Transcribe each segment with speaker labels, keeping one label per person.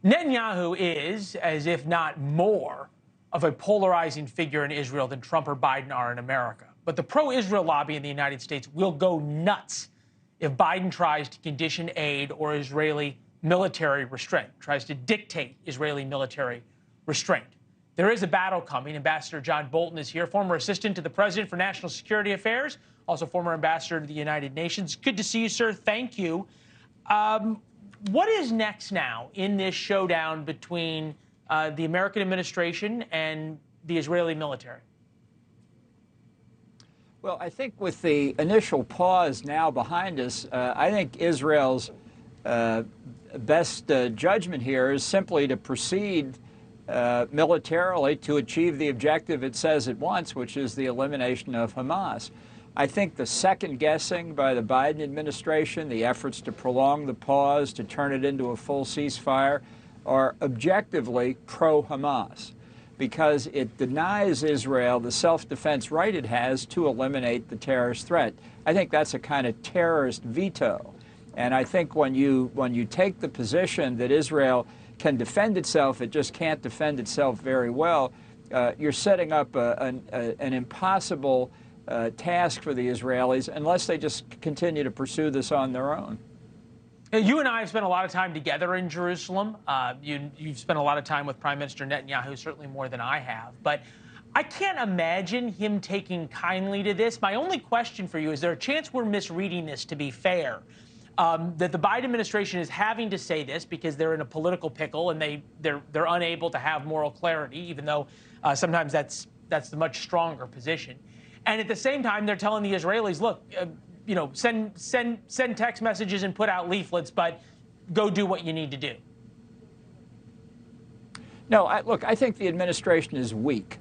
Speaker 1: Netanyahu is, as if not more, of a polarizing figure in Israel than Trump or Biden are in America. But the pro-Israel lobby in the United States will go nuts if Biden tries to condition aid or Israeli military restraint, tries to dictate Israeli military restraint. There is a battle coming. Ambassador John Bolton is here, former assistant to the president for national security affairs, also former ambassador to the United Nations. Good to see you, sir. Thank you. What is next now in this showdown between the American administration and the Israeli military?
Speaker 2: Well, I think with the initial pause now behind us, I think Israel's best judgment here is simply to proceed militarily to achieve the objective it says it wants, which is the elimination of Hamas. I think the second guessing by the Biden administration, the efforts to prolong the pause, to turn it into a full ceasefire, are objectively pro-Hamas, because it denies Israel the self-defense right it has to eliminate the terrorist threat. I think that's a kind of terrorist veto. And I think when you take the position that Israel can defend itself, it just can't defend itself very well, you're setting up an impossible task for the Israelis unless they just continue to pursue this on their own.
Speaker 1: You and I have spent a lot of time together in Jerusalem. You've spent a lot of time with Prime Minister Netanyahu, certainly more than I have. But I can't imagine him taking kindly to this. My only question for you is there a chance we're misreading this, to be fair, that the Biden administration is having to say this because they're in a political pickle and they're unable to have moral clarity, even though sometimes that's the much stronger position. And at the same time, they're telling the Israelis, look, you know, send text messages and put out leaflets, but go do what you need to do.
Speaker 2: No, look, I think the administration is weak.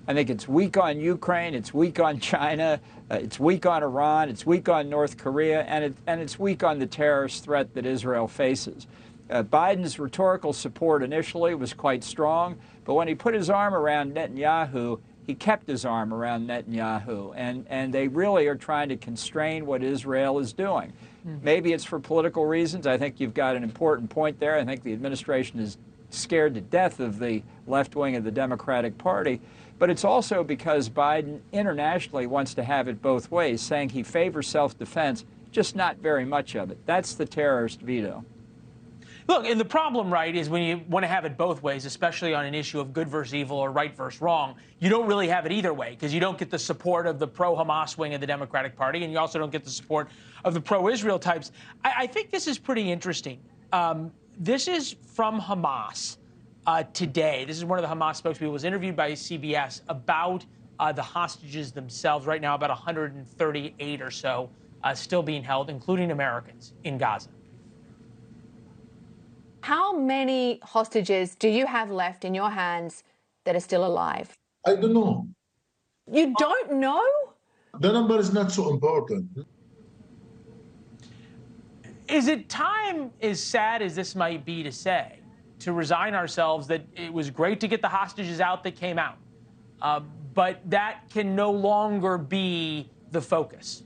Speaker 2: I think it's weak on Ukraine, it's weak on China, it's weak on Iran, it's weak on North Korea, and it's weak on the terrorist threat that Israel faces. Biden's rhetorical support initially was quite strong, but when he put his arm around Netanyahu, he kept his arm around Netanyahu, and they really are trying to constrain what Israel is doing. Maybe it's for political reasons. I think you've got an important point there. I think the administration is scared to death of the left wing of the Democratic Party, but it's also because Biden internationally wants to have it both ways, saying he favors self-defense, just not very much of it. That's the terrorist veto.
Speaker 1: Look, and the problem, right, is when you want to have it both ways, especially on an issue of good versus evil or right versus wrong, you don't really have it either way because you don't get the support of the pro-Hamas wing of the Democratic Party, and you also don't get the support of the pro-Israel types. I think this is pretty interesting. This is from Hamas today. This is one of the Hamas spokespeople who was interviewed by CBS about the hostages themselves. Right now, about 138 or so still being held, including Americans, in Gaza.
Speaker 3: How many hostages do you have left in your hands that are still alive?
Speaker 4: I don't know.
Speaker 3: You don't know?
Speaker 4: The number is not so important.
Speaker 1: Is it time, as sad as this might be to say, to resign ourselves that it was great to get the hostages out that came out, but that can no longer be the focus?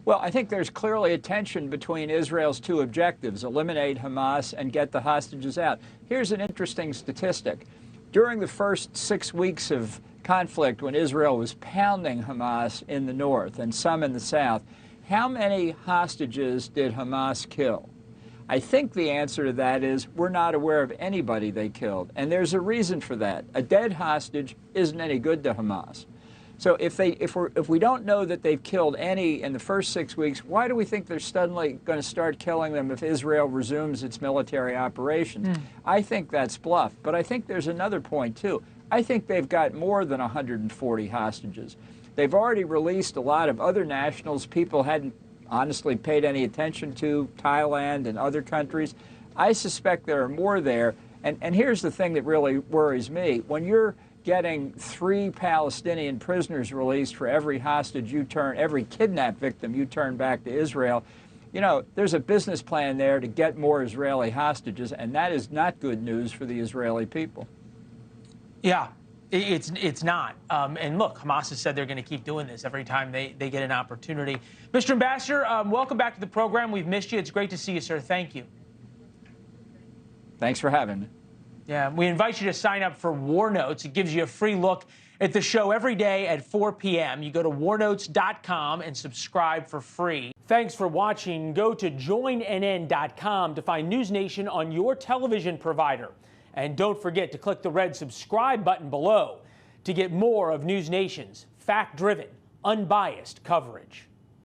Speaker 2: Well, I think there's clearly a tension between Israel's two objectives, eliminate Hamas and get the hostages out. Here's an interesting statistic. During the first 6 weeks of conflict, when Israel was pounding Hamas in the north and some in the south, how many hostages did Hamas kill? I think the answer to that is we're not aware of anybody they killed. And there's a reason for that. A dead hostage isn't any good to Hamas. So if we don't know that they've killed any in the first 6 weeks, why do we think they're suddenly going to start killing them if Israel resumes its military operations? I think that's bluff. But I think there's another point, too. I think they've got more than 140 hostages. They've already released a lot of other nationals people hadn't honestly paid any attention to, Thailand and other countries. I suspect there are more there. And here's the thing that really worries me. When you're getting 3 Palestinian prisoners released for every hostage you turn, every kidnapped victim you turn back to Israel, you know, there's a business plan there to get more Israeli hostages, and that is not good news for the Israeli people.
Speaker 1: Yeah, it's not. And look, Hamas has said they're going to keep doing this every time they get an opportunity. Mr. Ambassador, welcome back to the program. We've missed you. It's great to see you, sir. Thank you.
Speaker 2: Thanks for having me.
Speaker 1: Yeah, we invite you to sign up for War Notes. It gives you a free look at the show every day at 4 p.m. You go to warnotes.com and subscribe for free. Thanks for watching. Go to joinnn.com to find NewsNation on your television provider. And don't forget to click the red subscribe button below to get more of NewsNation's fact-driven, unbiased coverage.